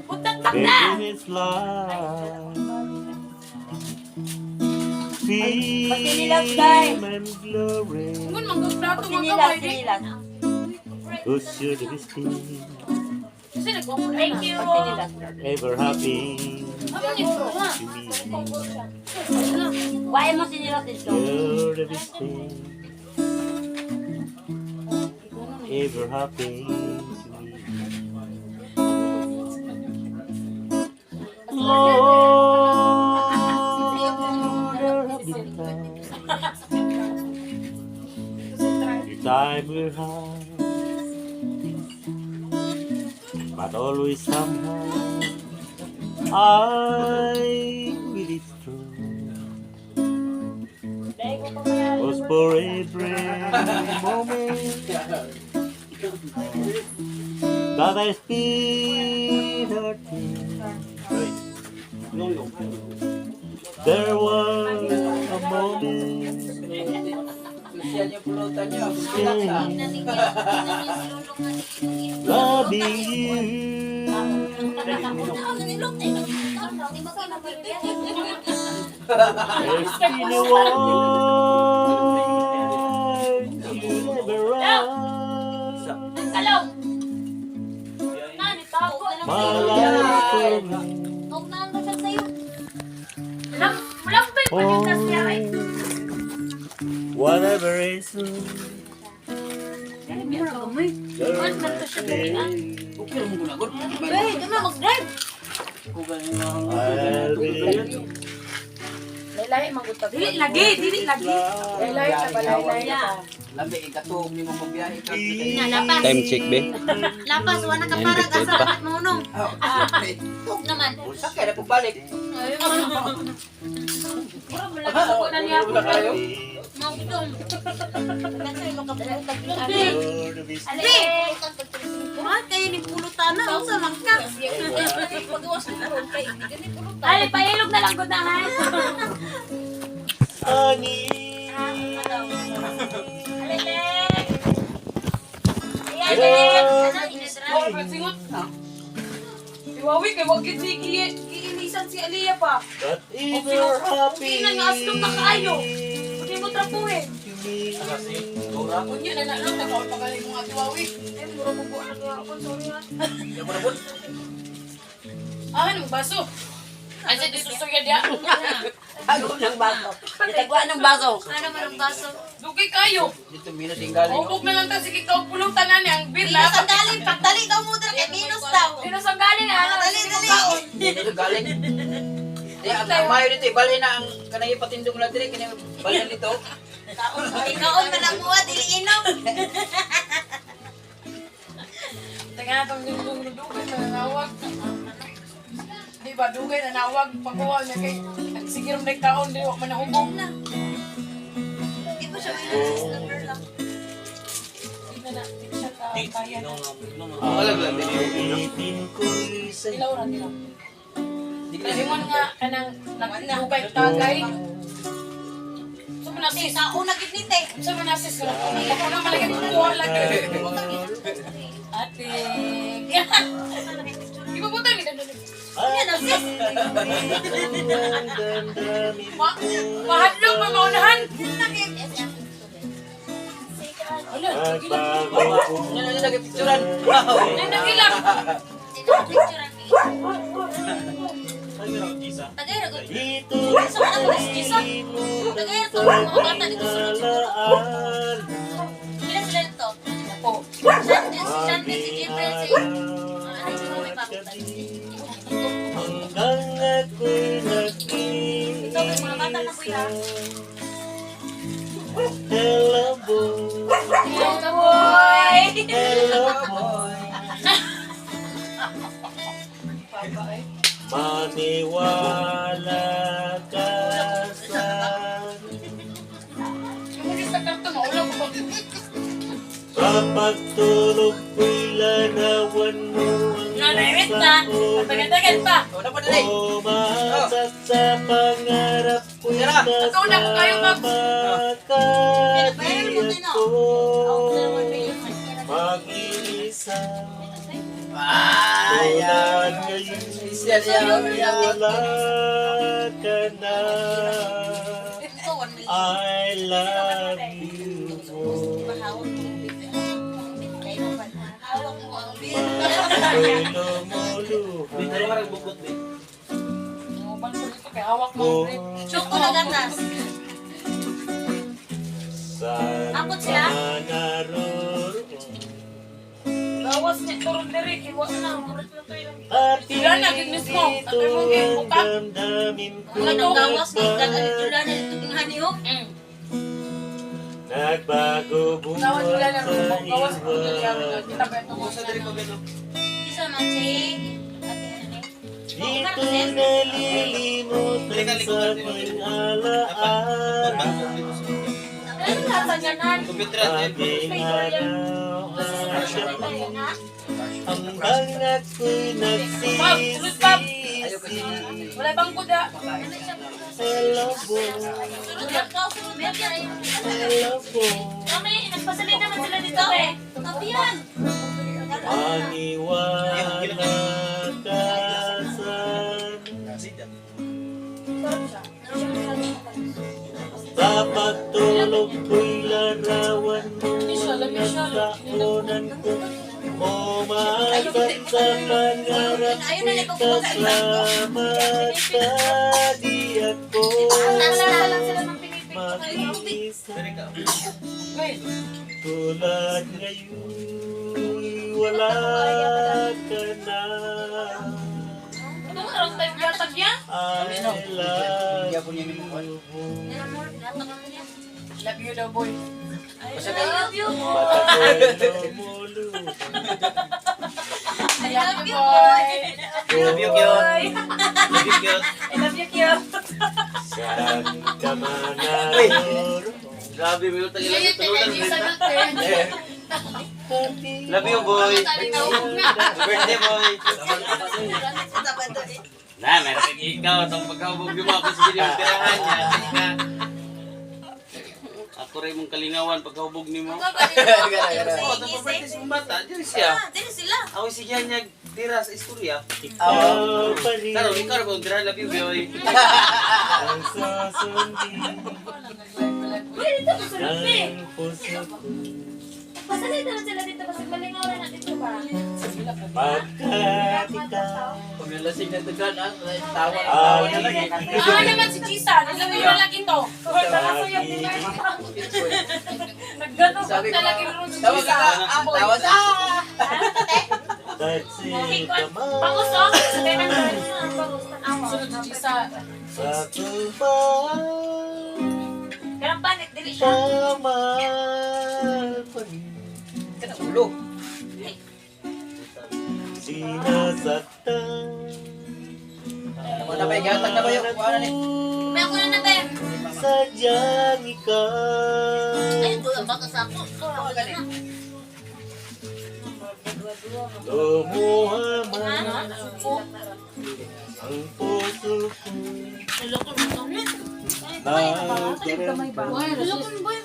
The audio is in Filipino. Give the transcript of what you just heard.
Putak na! in its life. Masinilas, guys. Fame and glory, Ngun manggagdato Sinilas, sinilas. who should be still, Kasi nagwamo na. Thank you. Sinilas. ever happy Ano nito? Ha? to me. Why mo sinilas dito? You're the best thing, ever happy to me. Lord, there have been times the time we're high, but always somehow I will it through. Was for every moment that I spent hurting. There was a moment loving you. There's been a one you never run. Hello! Nani, tago na lang My sa'yo. life for me. Huwag na lang siya sa'yo. Walang ba yung panintas niya ay? Whatever is there Ano na to siya stay. Hey, di mo mag-drive. I'll be Laylay, magutab. Dili lagi, dili lagi. Laylay, laylay. Lambi ikatong ni mo magbiyahe ka. Lapas. Time check, be. Lapas, wala ka Ayun, parang dikit asa pa. at munong. Tug naman. Sakay na pagbalik. Ako na niya ako. Magdong. Kasi makabalik. you're the best. Mahal kayo ni pulutan na. Ang samang ka. Ay, pailog na lang ko na ha. Honey. Singot. Iwawi kay wag gid giinisan si Aliyah pa. That if you're happy. Ina nga aslong na kaayo. Hindi mo trapuhin. Kunyo na lang nakaon pagaling mo ati Wawi. Eh mura mo ko ano ako sorry ha. Ah, anong baso? Asa di susuya dia. Bago ng baso. Itagwa ng baso. Ano man ang baso? Dugay kayo. Dito minus yung galing. Ubog na lang ta sige ka pulutan na ni ang beer Minus na. ang galing. Pagdali daw mo dala kay minus daw. Minus ang galing ha. Dali, dali. Dito yung galing. Di ang mayo dito ibalhin na ang kanay patindong lang dire kini balhin dito. Ikaon man ang muwa, dili inom. Tanga na tong dugay na nawag. Di ba dugay na nawag pagkuha niya kay sige rum nagtaon di wa man nahubog na. Di ba siya minus number lang? Di na di siya kaya na. Wala lang din. Ulitin ko'y sa'yo. Ilaw ra nila. Kasi mo nga kanang nagdugay tagay. So manasis. Sao na gid nite. So manasis ko. Ako na malagi kuha lagi. Ate. Di ba butang ni Yan ang sis. mahadlok pa maunahan. Ala, At gila. bago ako Ano na lagi picturean. Wow. Nagila. Tagay ra gud. dito So ano ba si Jisa? Tagay ra to mga bata dito sunod. alaan. Ilan sila dito? Po. Shanti si Jibril si ano si Mami Papa. Hanggang ako'y Ito may mga bata na kuya. Hello boy, Hello boy. hello boy. Maniwala ka sa Yung sa karton maulang ko. kapag tulog ko'y larawan mo ang Nanayrit na. Tagal-tagal pa. Wala pa dali. umasat sa pangarap ko'y Tira, ikaw na po kayo, Babs. makakatiyak ko mag-iisa. Ay, Tunay ngayon Siya wala ka na. I love you more. Ako'y lumuluha Bang ko dito kay hawak mo. Choco na gatas. saan Abot sila? ka naroroon. Gawas ni Toron Derek, iwas na, murit na to yun. At Sila na, gignis mo. ito Tatay mo, ang buka. damdamin ko Mga nanggawas ni nagbag- Dula na ito ng hanihok. Nagbago Gawas buwan nila na sa rumong, gawas mo nila iwan. kita ba ito mo sa Derek ko Isa man si... Dito nalilimot ang sa pag-alaala. Ano lasa niya nan? Aking araw ang bangat ko'y nagsisisi. Wala bang kuda? Hello po, Sulod ka, sulod na yan. hello po. Kami, nagpasalin naman sila dito eh. Kapiyan. Maniwala ka sa pagtulog ko'y larawan mo ang saonan ko. Umaasat sa pangarap ko'y kasama ka. Di ako mag-iisa. Tulad ngayon wala ka na. Ano mo tarong tayo yatag yan? I love you. Love you daw boy. I love you. Mata ko'y lumuluha. I love you boy. Love you, cute. Love you, cute. I love you cute. Saan ka man naroroon. Grabe mo yung tagal ng tulunan. natin. Love you, boy. Birthday, boy. Na, meron kang ikaw. Itong pagkabog yung mga pasigil yung tirahan niya. Ika. Ako rin mong kalingawan pagkahubog ni mo. Oo, itong pag-birthday sa bata. Diyan siya. Dili sila. Ako siya niya tira sa istorya. Ikaw pa rin Taro, ikaw rin mong tira. Love you, boy. ang susundin Dito ko sulod eh. ng puso ko. Pasalin naman sila dito kasi malingawan na dito ba? Pagkat ikaw Pag nalasing na tagal, tawa ay Ah, naman si Chisa. Alam mo yung lagi to. Talaso yung Naggato ko talaga rin si Tawa Chisa. ka. Tawa sa. that's it naman Bangus oh. Sabi na bangus tanawa. Sunod si Chisa. sa tubahan. Karang panit dili siya. Tamal pa rin Ulo. sinasaktan. Wala ba yung gatag na ba yung kuha na ni? May ako na na ba? Sadyang ikaw Ay, ito ang baka sa ako. lumuha man ang puso ko. Loko na to. Nagdarama Loko na boy.